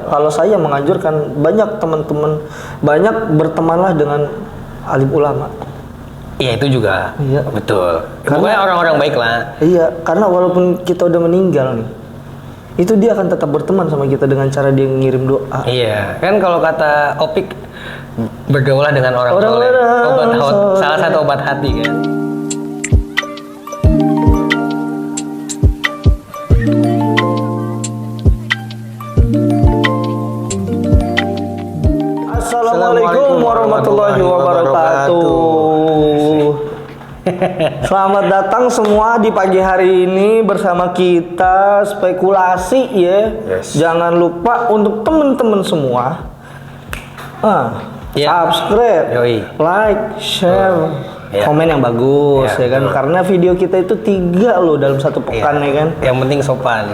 Kalau saya menganjurkan banyak teman-teman, banyak bertemanlah dengan alim ulama. Iya itu juga, iya. Betul. Karena pokoknya orang-orang baik lah. Iya, karena walaupun kita udah meninggal nih, itu dia akan tetap berteman sama kita dengan cara dia ngirim doa. Iya, kan kalau kata Opik, bergaulah dengan orang soleh. Salah satu obat hati kan. Assalamualaikum warahmatullahi wabarakatuh. Selamat datang semua di pagi hari ini bersama kita spekulasi ya. Yes. Jangan lupa untuk teman-teman semua subscribe, like, share, komen yang bagus ya kan. Karena video kita itu 3 loh dalam satu pekan ya kan. Yang penting sopan.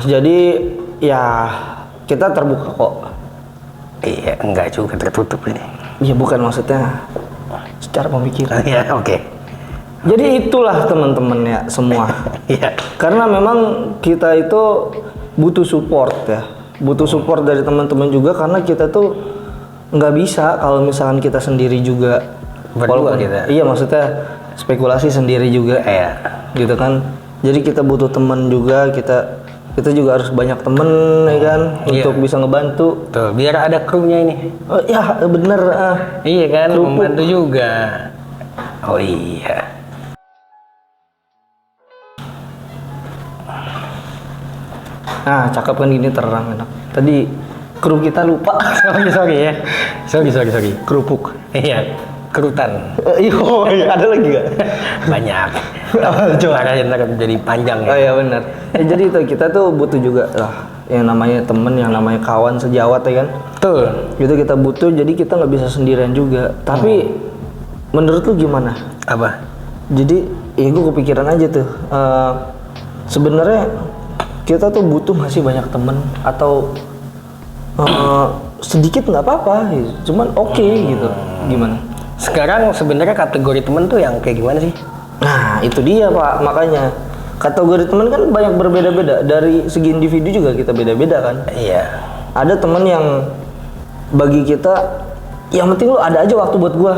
Jadi ya kita terbuka kok. Iya, enggak juga tertutup ini. Iya bukan maksudnya secara pemikiran. Iya, oke. Jadi itulah teman-teman ya semua. Iya. Karena memang kita itu butuh support ya. Butuh support dari teman-teman juga karena kita tuh nggak bisa kalau misalkan kita sendiri juga. Berdua kita. Iya maksudnya spekulasi sendiri juga. Iya. Gitu kan. Jadi kita butuh teman juga, kita juga harus banyak temen ya kan untuk bisa ngebantu. Tuh, biar ada krunya ini. Oh, ya bener. Iya kan, kerupuk. membantu juga. Oh iya. Nah, cakep kan gini terang enak. Tadi kru kita lupa. sorry ya. Sorry. Kerupuk. Iya, kerutan. Iya, ada lagi gak? Banyak. Coba ntar jadi panjang ya. Oh iya benar. Jadi itu kita tuh butuh juga lah yang namanya temen, yang namanya kawan sejawat ya kan. Betul. Gitu kita butuh, jadi kita nggak bisa sendirian juga. Tapi menurut lu gimana? Apa? Jadi ya gue kepikiran aja tuh. Sebenarnya kita tuh butuh masih banyak temen atau sedikit nggak apa-apa, cuman oke gitu. Gimana? Sekarang sebenarnya kategori temen tuh yang kayak gimana sih? Nah itu dia Pak, makanya kategori teman kan banyak berbeda-beda. Dari segi individu juga kita beda-beda kan. Iya. Ada teman yang bagi kita yang penting lu ada aja waktu buat gua.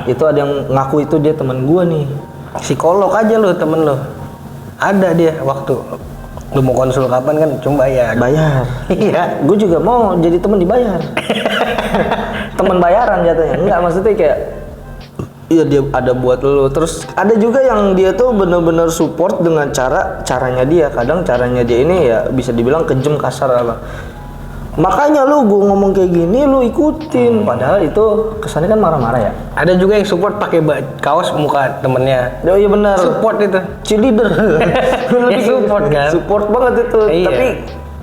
Itu ada yang ngaku itu dia teman gua nih. Psikolog aja lu temen lu. Ada dia waktu. Lu mau konsul kapan kan cuma bayar. Bayar. Iya. Gue juga mau jadi teman dibayar. Teman bayaran jatuhnya. Enggak, maksudnya kayak iya dia ada buat lu. Terus ada juga yang dia tuh bener-bener support dengan caranya dia. Kadang caranya dia ini ya bisa dibilang kejam, kasar apa. Makanya lu gue ngomong kayak gini lu ikutin. Padahal itu kesannya kan marah-marah ya. Ada juga yang support pakai kaos muka temennya. Oh iya benar. Support itu. Cheerleader. Ya, support kan. Support banget itu. Iya. Tapi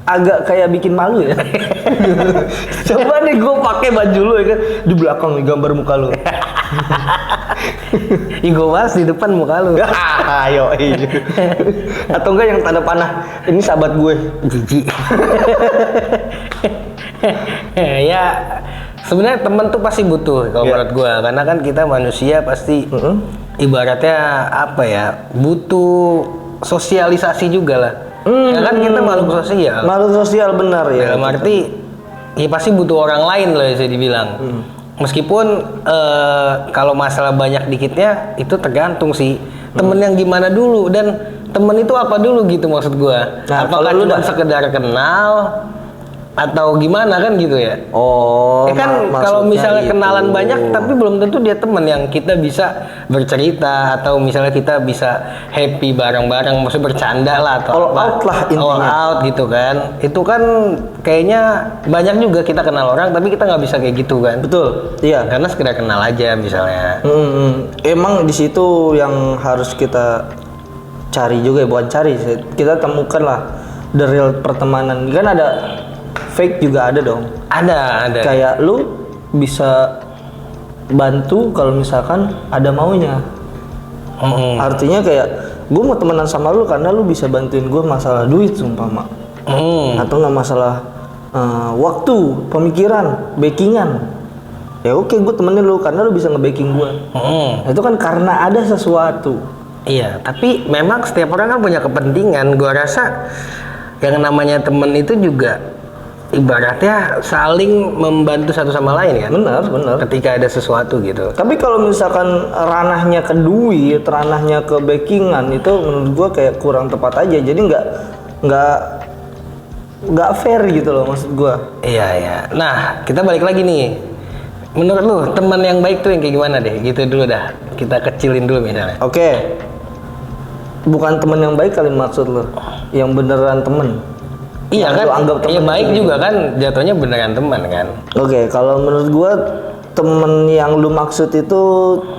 agak kayak bikin malu ya. Coba nih gue pakai baju lu ya kan, di belakang nih gambar muka lu. Gue bahas di depan muka lu. Ayo. Atau enggak yang tanda panah, ini sahabat gue. Jijik. Ya sebenarnya teman tuh pasti butuh kalau menurut gue, karena kan kita manusia pasti ibaratnya apa ya, butuh sosialisasi juga lah. Ya kan kita makhluk sosial. Makhluk sosial benar ya. Dalam arti ya pasti butuh orang lain loh bisa dibilang. Meskipun kalau masalah banyak dikitnya itu tergantung sih temen yang gimana dulu, dan temen itu apa dulu gitu maksud gua. Nah, apakah lu cuma sekedar kenal atau gimana kan gitu ya? Oh, Kan kalau misalnya itu. Kenalan banyak tapi belum tentu dia teman yang kita bisa bercerita, atau misalnya kita bisa happy bareng-bareng, maksudnya bercanda lah atau all out lah intinya. All out gitu kan. Itu kan kayaknya banyak juga kita kenal orang tapi kita nggak bisa kayak gitu kan. Betul. Iya. Karena sekedar kenal aja misalnya. Emang di situ yang harus kita cari juga ya, bukan cari, kita temukan lah the real pertemanan. Kan ada fake juga ada dong. Ada. Kayak lu bisa bantu kalau misalkan ada maunya. Artinya kayak gue mau temenan sama lu karena lu bisa bantuin gue masalah duit sumpama. Atau nggak masalah waktu, pemikiran, backingan. Ya oke, gue temenin lu karena lu bisa nge-backing gue. Itu kan karena ada sesuatu. Iya, tapi memang setiap orang kan punya kepentingan. Gua rasa yang namanya temen itu juga ibaratnya saling membantu satu sama lain kan. Benar, benar. Ketika ada sesuatu gitu. Tapi kalau misalkan ranahnya ke duit, ranahnya ke backingan, itu menurut gua kayak kurang tepat aja. Jadi nggak fair gitu loh maksud gua. Iya iya. Nah kita balik lagi nih. Menurut lu teman yang baik tuh yang kayak gimana deh? Gitu dulu dah. Kita kecilin dulu misalnya. Oke. Bukan teman yang baik kali maksud lu. Yang beneran temen. Iya Yang kan, lu anggap temen iya baik itu juga kan, jatuhnya beneran teman kan. Oke, kalau menurut gua temen yang lu maksud itu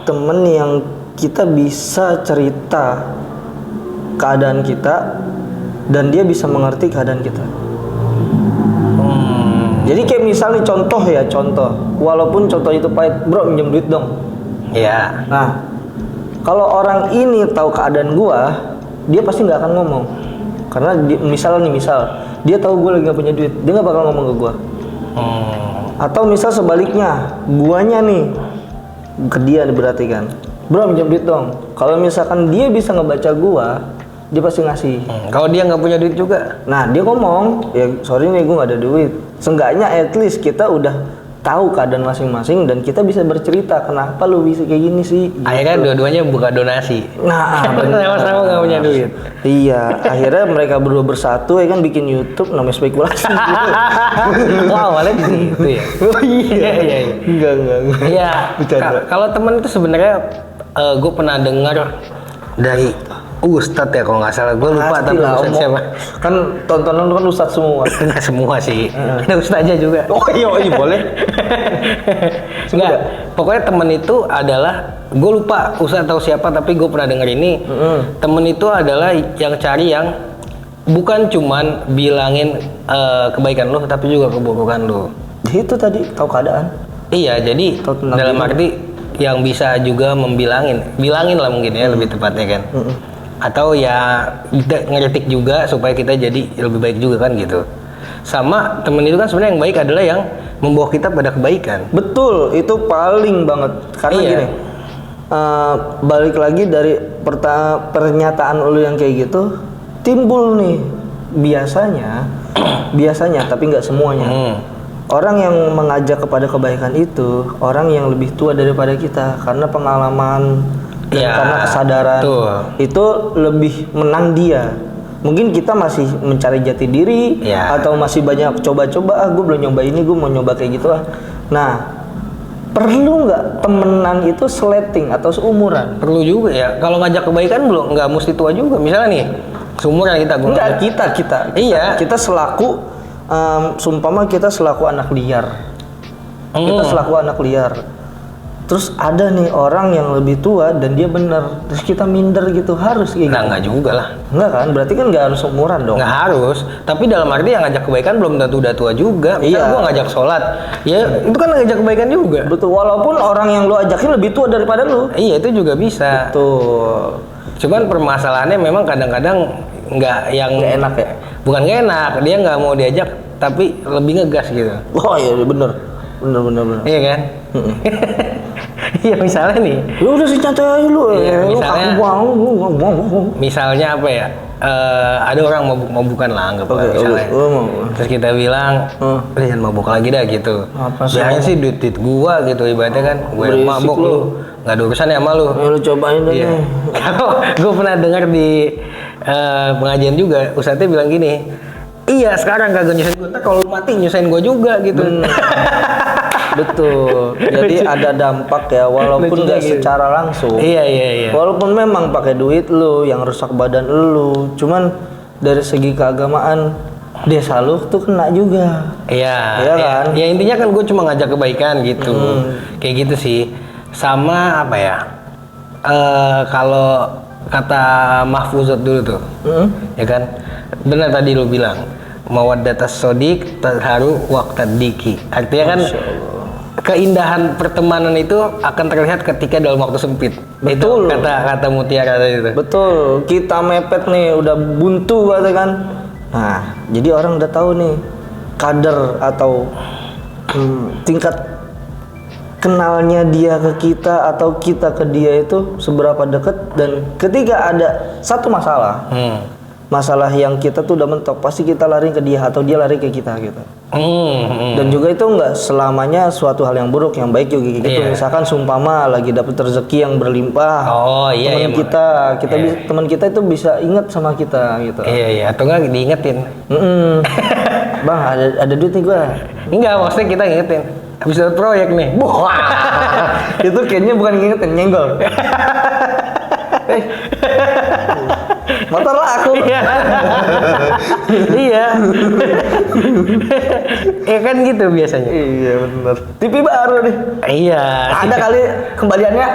temen yang kita bisa cerita keadaan kita dan dia bisa mengerti keadaan kita. Jadi kayak misalnya contoh, walaupun contoh itu pahit, bro minjem duit dong. Iya. Nah, kalau orang ini tahu keadaan gua, dia pasti nggak akan ngomong. Karena misal dia tahu gue lagi nggak punya duit, dia nggak bakal ngomong ke gua. Atau misal sebaliknya, guanya nih ke dia berarti kan, bro minjem duit dong. Kalau misalkan dia bisa ngebaca gua, dia pasti ngasih. Kalau dia nggak punya duit juga, Nah dia ngomong, ya sorry nih gue nggak ada duit. Seenggaknya at least kita udah tahu keadaan masing-masing dan kita bisa bercerita kenapa lu bisa kayak gini sih. akhirnya dua-duanya buka donasi. Nah, Sama-sama nggak punya duit. Iya, akhirnya mereka berdua bersatu ya kan bikin YouTube namanya spekulasi. Wah, awalnya di situ ya. Oh iya. Iya. Enggak. Iya. Bercanda. Kalau temen itu sebenarnya gue pernah dengar dari Ustadz ya kalau nggak salah, gue lupa tapi Pastilah, Ustadz siapa. Kan tontonan lu kan ustadz semua. Nggak semua sih, ada Ustadznya juga. Oh iya boleh. Enggak, pokoknya temen itu adalah, gue lupa Ustadz atau siapa tapi gue pernah denger ini. Temen itu adalah yang cari yang bukan cuman bilangin kebaikan lu tapi juga keburukan lu. Itu tadi tahu keadaan. Iya, jadi Tahu tentang dalam diri. arti yang bisa juga bilangin lah mungkin ya lebih tepatnya kan. Atau ya kita ngeritik juga supaya kita jadi lebih baik juga kan gitu. Sama temen itu kan sebenarnya yang baik adalah yang membawa kita pada kebaikan. Betul, itu paling banget. Karena Iya. gini, balik lagi dari pernyataan lu yang kayak gitu, timbul nih biasanya tapi nggak semuanya. Orang yang mengajak kepada kebaikan itu orang yang lebih tua daripada kita karena pengalaman dan Ya, karena kesadaran betul. itu lebih menang dia. Mungkin kita masih mencari jati diri Ya. atau masih banyak coba-coba, gue belum nyoba ini, gue mau nyoba kayak gitu lah. Nah, perlu nggak temenan itu seleting atau seumuran? Perlu juga ya. Kalau ngajak kebaikan belum nggak mesti tua juga. Misalnya nih, seumuran kita gua Enggak, ngajak- kita. Iya. Kita selaku sumpama kita selaku anak liar. Kita selaku anak liar. Terus ada nih orang yang lebih tua dan dia bener. Terus kita minder gitu, harus kayak Nah gitu. nggak juga lah. Enggak kan? Berarti kan nggak harus seumuran dong. Nggak harus, tapi dalam arti yang ngajak kebaikan belum tentu udah tua juga. Misal Iya. gua ngajak sholat, ya itu kan ngajak kebaikan juga. Betul, walaupun orang yang lu ajakin lebih tua daripada lu. Iya itu juga bisa. Tuh. Cuman permasalahannya memang kadang-kadang nggak yang Nggak enak ya? Bukan nggak enak, dia nggak mau diajak tapi lebih ngegas gitu. Oh iya bener. Bener. Iya kan? Iya misalnya nih, Lu udah sih nyantai aja lu. Iya, Lu misalnya- kaku banget. misalnya apa ya? Ada orang mabuk-mabukan lah anggap Oke, misalnya. mau. Terus kita bilang, udah jangan mabuk lagi dah gitu. Apa sih? Biasanya sih duit gua gitu ibaratnya kan, gue yang Berisik mabuk lu. lu, nggak ada urusan ya sama lu. Lu cobain deh Iya. nih. Kalau gue pernah dengar di pengajian juga, ustadznya bilang gini, iya sekarang kagak nyusahin gue, ntar kalau lu mati nyusahin gue juga gitu. Betul. Jadi ada dampak ya, walaupun Lucunya nggak gitu. secara langsung. Iya. Walaupun memang pakai duit lu yang rusak badan lu, cuman dari segi keagamaan desa lu tuh kena juga. Iya, Iya kan? Ya intinya kan gue cuma ngajak kebaikan gitu, kayak gitu sih. Sama apa ya? Kalau kata Mahfuzat dulu tuh, ya kan? Benar tadi lu bilang, mawaddatas sodik tadharu waqtadiki. Artinya kan keindahan pertemanan itu akan terlihat ketika dalam waktu sempit. Betul. Itu kata Mutiara tadi itu. Betul. Kita mepet nih, udah buntu kata kan. Nah, jadi orang udah tahu nih kadar atau tingkat kenalnya dia ke kita atau kita ke dia itu seberapa dekat, dan ketika ada satu masalah masalah yang kita tuh udah mentok, pasti kita lari ke dia atau dia lari ke kita gitu. Dan juga itu nggak selamanya suatu hal yang buruk, yang baik juga gitu. Misalkan sumpama lagi dapet rezeki yang berlimpah, teman kita teman kita itu bisa ingat sama kita gitu. Iya, atau nggak diingetin. Bang, ada duit nih gua. Enggak, maksudnya kita ingetin. Habis dapat proyek nih. Itu kayaknya bukan ngingetin, nyenggol. Motor lah aku. Iya. Ya kan gitu biasanya. Iya benar. TV baru nih. Iya. Ada kali kembaliannya.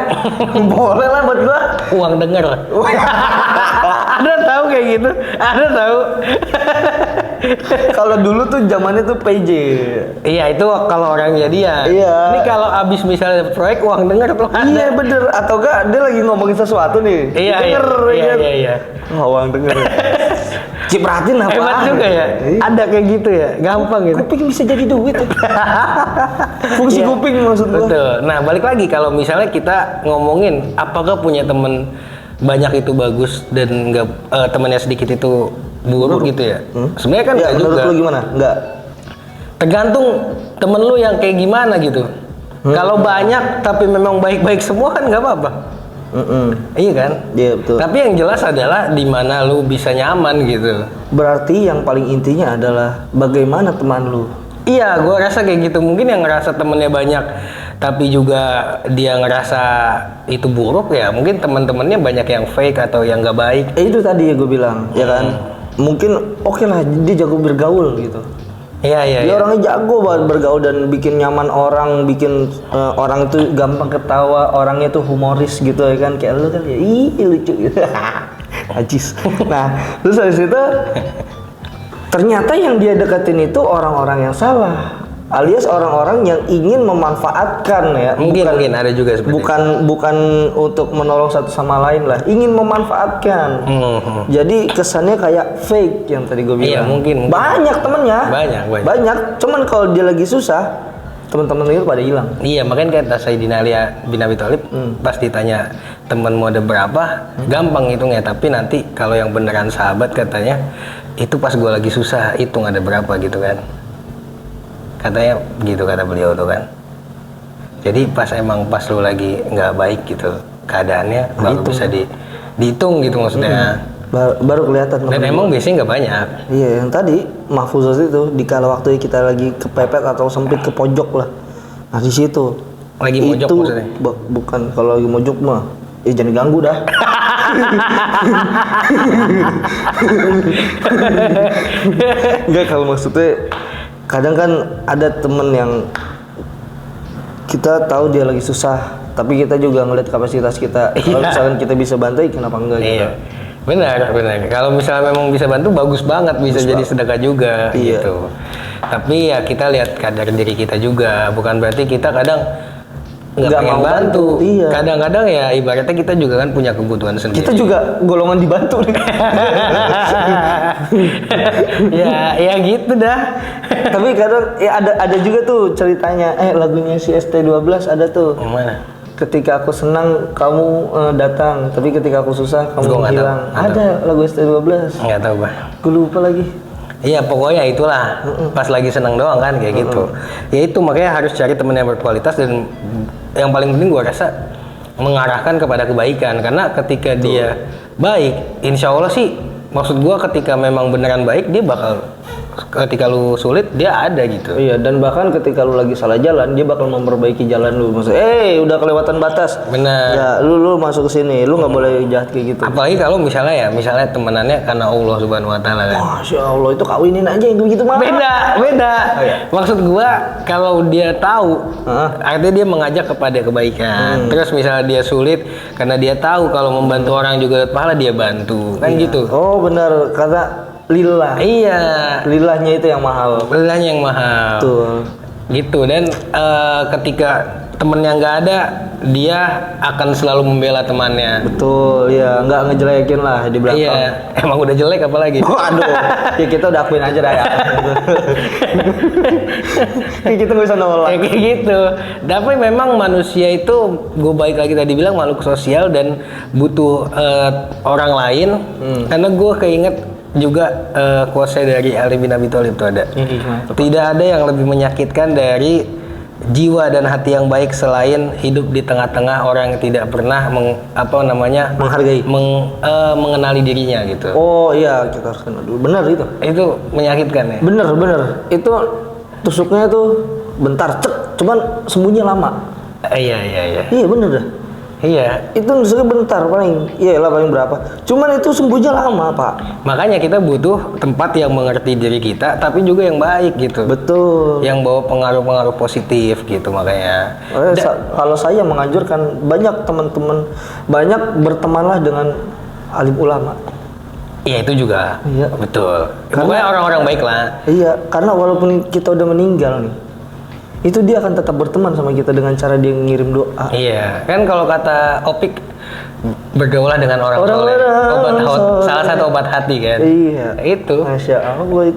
Boleh lah buat gua. Uang denger. Ada tahu kayak gitu. Ada tahu. Kalau dulu tuh zamannya tuh PJ. Iya, itu kalau orang jadian. Iya. Ini kalau abis misalnya proyek uang denger tuh ada. Iya bener. Atau enggak dia lagi ngomongin sesuatu nih. Iya. Oh, uang denger. Cipratin apa? Hebat juga ya. Ada kayak gitu ya. Gampang gitu. Kuping bisa jadi duit. Fungsi kuping maksud gua. Betul. Nah, balik lagi kalau misalnya kita ngomongin apakah punya temen banyak itu bagus dan enggak temennya sedikit itu buruk gitu ya. Sebenarnya kan enggak juga. Menurut lu gimana? Enggak. Tergantung temen lu yang kayak gimana gitu. Kalau banyak tapi memang baik-baik semua kan nggak apa-apa. Iya kan? Iya betul. Tapi yang jelas adalah di mana lu bisa nyaman gitu. Berarti yang paling intinya adalah bagaimana teman lu. Iya, gua rasa kayak gitu. Mungkin yang ngerasa temennya banyak tapi juga dia ngerasa itu buruk ya. Mungkin teman-temannya banyak yang fake atau yang nggak baik. Itu tadi ya gue bilang, ya kan? Mungkin oke lah dia jago bergaul gitu. Iya. Dia orangnya jago banget bergaul dan bikin nyaman orang, bikin orang itu gampang ketawa, orangnya tuh humoris gitu ya kan, kayak lu kan ya, ih lucu gitu. Ajis. Nah, terus habis itu ternyata yang dia deketin itu orang-orang yang salah, alias orang-orang yang ingin memanfaatkan ya. Mungkin ada juga seperti bukan untuk menolong satu sama lain lah, ingin memanfaatkan. Jadi kesannya kayak fake yang tadi gue bilang. Iya, mungkin. Banyak temennya. Banyak. Cuman kalau dia lagi susah, teman-teman itu pada hilang. Iya, makanya kata Sayyidina Ali bin Abi Thalib pas ditanya temenmu ada berapa, gampang hitungnya. Tapi nanti kalau yang beneran sahabat katanya, itu pas gue lagi susah hitung ada berapa gitu kan. Katanya gitu kata beliau tuh kan. Jadi pas lu lagi nggak baik gitu keadaannya, baru bisa dihitung gitu maksudnya. Baru kelihatan. Dan emang biasanya nggak banyak. Iya, yang tadi mahfuzat itu di kala waktu kita lagi kepepet atau sempit ke pojok lah. Nah di situ. Lagi mojok itu, maksudnya? Bukan, kalau lagi mojok mah, jangan ganggu dah. Enggak, kalau maksudnya kadang kan ada temen yang kita tahu dia lagi susah, tapi kita juga ngeliat kapasitas kita. Kalau misalkan kita bisa bantu, kenapa enggak gitu? Benar. Kalau misalnya memang bisa bantu, bagus banget, bisa jadi sedekah juga gitu. Tapi ya kita lihat kadar diri kita juga, bukan berarti kita kadang nggak pengen bantu. Iya. Kadang-kadang ya ibaratnya kita juga kan punya kebutuhan sendiri. Kita juga golongan dibantu nih. ya gitu dah. Tapi kadang ya ada juga tuh ceritanya, lagunya si ST12 ada tuh. Yang mana? Ketika aku senang kamu datang, tapi ketika aku susah kamu hilang. Ada lagu ST12. Nggak tahu, Bah. Gue lupa lagi. Iya, pokoknya itulah. Pas lagi senang doang kan kayak gitu. Ya itu makanya harus cari temen yang berkualitas, dan yang paling penting gua rasa mengarahkan kepada kebaikan, karena ketika dia baik, insya Allah sih, maksud gua ketika memang beneran baik, dia bakal, ketika lu sulit dia ada gitu. Iya, dan bahkan ketika lu lagi salah jalan, dia bakal memperbaiki jalan lu. Maksudnya, udah kelewatan batas. Benar. Ya, lu masuk ke sini, lu nggak boleh jahat kayak gitu. Apalagi kalau misalnya temenannya karena Allah Subhanahu Wa Taala kan. Masya Allah, itu kawinin aja yang begitu mah. Beda. Oh, iya. Maksud gua kalau dia tahu, artinya dia mengajak kepada kebaikan. Terus misalnya dia sulit, karena dia tahu kalau membantu orang juga pahala, dia bantu. Kan gitu. Oh benar, karena lillah. Iya. Lillahnya itu yang mahal. Lillahnya yang mahal. Betul. Gitu, dan ketika temennya nggak ada, dia akan selalu membela temannya. Betul, ya nggak ngejelekin lah di belakang. Iya, emang udah jelek apalagi. Oh, aduh, ya kita udah akuin aja dah ya. Kita nggak bisa nolak. Kayak gitu. Tapi memang manusia itu, gue baik lagi tadi bilang makhluk sosial dan butuh orang lain. Karena gue keinget juga quotes dari Ali bin Abi Thalib tuh ada. Tidak ada yang lebih menyakitkan dari jiwa dan hati yang baik selain hidup di tengah-tengah orang yang tidak pernah menghargai, mengenali dirinya gitu. Oh iya, kita harus kenal dulu. Benar itu. Itu menyakitkan ya. Bener. Itu tusuknya tuh bentar, cek, cuman sembunyinya lama. Iya. Iya bener dah. Iya. Itu nusuknya bentar paling berapa. Cuman itu sembunyinya lama, Pak. Makanya kita butuh tempat yang mengerti diri kita, tapi juga yang baik gitu. Betul. Yang bawa pengaruh-pengaruh positif gitu makanya. Kalau saya menganjurkan banyak teman-teman, banyak bertemanlah dengan alim ulama. Iya itu juga. Iya. Betul. Karena pokoknya orang-orang baik lah. Iya, karena walaupun kita udah meninggal nih, itu dia akan tetap berteman sama kita dengan cara dia ngirim doa. Iya, kan kalau kata Opik, bergaulah dengan orang soleh. Salah satu obat hati kan. Iya. Itu. Masya Allah,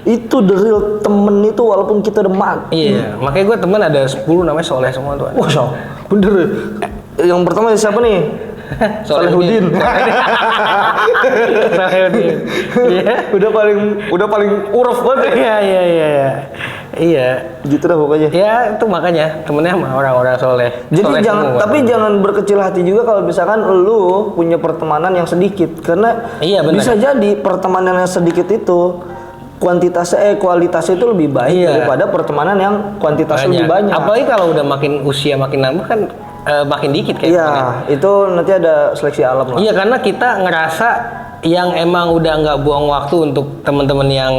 itu the real temen itu walaupun kita udah mati. Iya, makanya gue temen ada 10 namanya soleh semua tuh. Wah, bener. Yang pertama siapa nih? Salehudin. Salehudin. Iya. Udah paling uruf banget. Iya. Gitu dah pokoknya. Ya itu makanya temennya sama orang-orang soleh. Jadi soleh jangan berkecil hati juga kalau misalkan lu punya pertemanan yang sedikit, karena bisa jadi pertemanan yang sedikit itu kualitasnya itu lebih baik daripada pertemanan yang kuantitasnya lebih banyak. Apalagi kalau udah makin usia makin nambah kan makin dikit kayak. Iya, itu nanti ada seleksi alam lah. Iya, karena kita ngerasa yang emang udah nggak buang waktu untuk teman-teman yang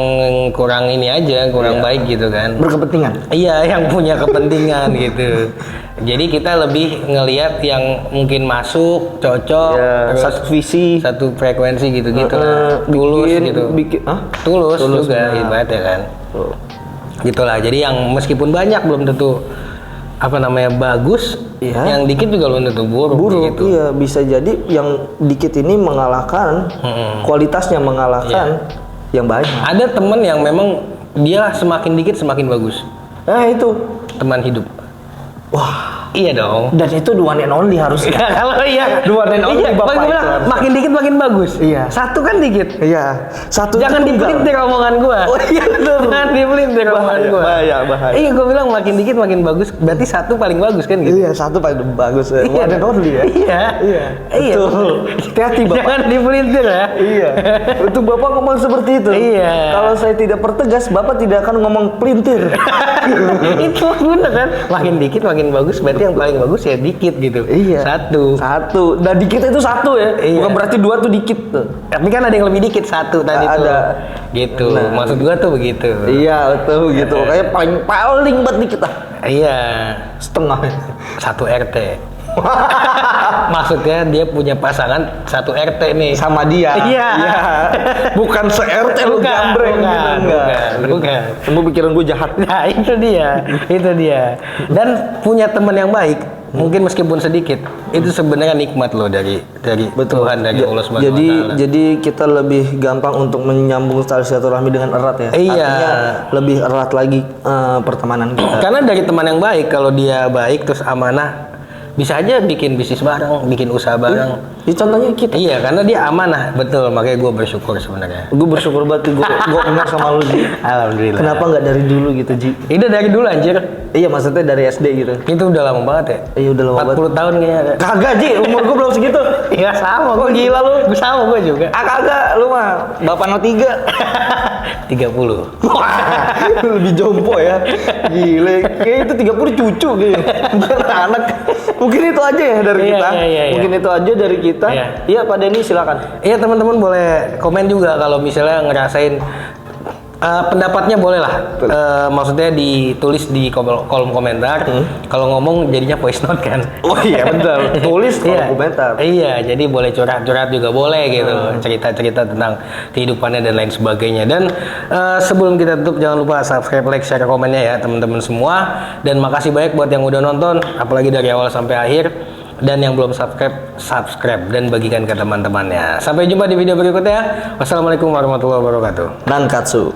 kurang ini aja, kurang baik gitu kan. Berkepentingan. Iya, yang punya kepentingan gitu. Jadi kita lebih ngelihat yang mungkin masuk, cocok, terus satu visi, satu frekuensi gitu-gitu lah. Tulus gitu. Tulus juga ibaratnya kan. Gitulah. Jadi yang meskipun banyak belum tentu bagus, yang dikit juga belum tentu buruk gitu. Iya, bisa jadi yang dikit ini mengalahkan kualitasnya mengalahkan yang banyak. Ada temen yang memang dia semakin dikit semakin bagus. Itu teman hidup. Wah, iya dong. Dan itu the one and only harusnya. Kalau the one and only Bapak itu bilang, makin dikit makin bagus. Iya. Satu kan dikit. Iya. Satu. Jangan dipelintir omongan gua. Oh iya benar. Jangan dipelintir omongan gua. Bahaya. Iya, gua bilang makin dikit makin bagus. Berarti satu paling bagus kan gitu. Iya, satu paling bagus. One and only ya. Iya. Betul. Hati-hati Bapak. Jangan dipelintir ya. Iya. Untuk Bapak ngomong seperti itu. Iya. Kalau saya tidak pertegas, Bapak tidak akan ngomong pelintir. Itu benar kan? Makin dikit makin bagus, berarti yang paling bagus ya dikit gitu. Iya. Satu. Dan dikit itu satu ya. Iya. Bukan berarti dua tuh dikit tuh. Tapi kan ada yang lebih dikit satu tadi tuh. Ada. Gitu. Nah. Maksud gua tuh begitu. Iya, betul gitu. Kayak paling buat dikit lah. Iya. Setengah. Satu RT. Maksudnya dia punya pasangan satu RT nih Sama dia. Iya. Bukan se-RT lu gambreng gitu. Bukan. Semua pikiran gue jahat. Nah itu dia. Dan punya teman yang baik, mungkin meskipun sedikit, itu sebenarnya nikmat loh dari Tuhan, dari Allah Subhanahu wa Ta'ala. Jadi kita lebih gampang untuk menyambung tali silaturahmi dengan erat ya. Iya. Artinya lebih erat lagi pertemanan kita. Karena dari teman yang baik, kalau dia baik terus amanah, bisa aja bikin bisnis bareng, bikin usaha bareng. Contohnya kita. Iya, karena dia amanah, betul. Makanya gue bersyukur sebenarnya. Gue bersyukur banget gue kenal sama lu Ji. Alhamdulillah. Kenapa nggak dari dulu gitu Ji? Itu dari dulu anjir. Iya maksudnya dari SD gitu. Itu udah lama banget ya? Iya udah lama banget. 40 tahun kayaknya ada. Kagak Ji, umur gue belum segitu. Iya sama. Kok gila lu? Sama gue juga. Kagak, lu mah Bapak no 3. 30. Wah, lebih jompo ya. Gile, kayak itu 30 cucu gitu. Anak. Mungkin itu aja ya dari kita. Iya. Mungkin itu aja dari kita. Iya, Pak Denny silakan. Iya, teman-teman boleh komen juga kalau misalnya ngerasain pendapatnya boleh lah. Maksudnya ditulis di kolom komentar. Kalau ngomong jadinya voice note kan. Oh iya benar. Tulis kolom komentar. Iya, jadi boleh curhat-curhat juga boleh gitu. Cerita-cerita tentang kehidupannya dan lain sebagainya. Dan sebelum kita tutup jangan lupa subscribe, like, share, komennya ya teman-teman semua. Dan makasih banyak buat yang udah nonton, apalagi dari awal sampai akhir. Dan yang belum subscribe dan bagikan ke teman-temannya. Sampai jumpa di video berikutnya. Wassalamualaikum warahmatullahi wabarakatuh. Nankatsu.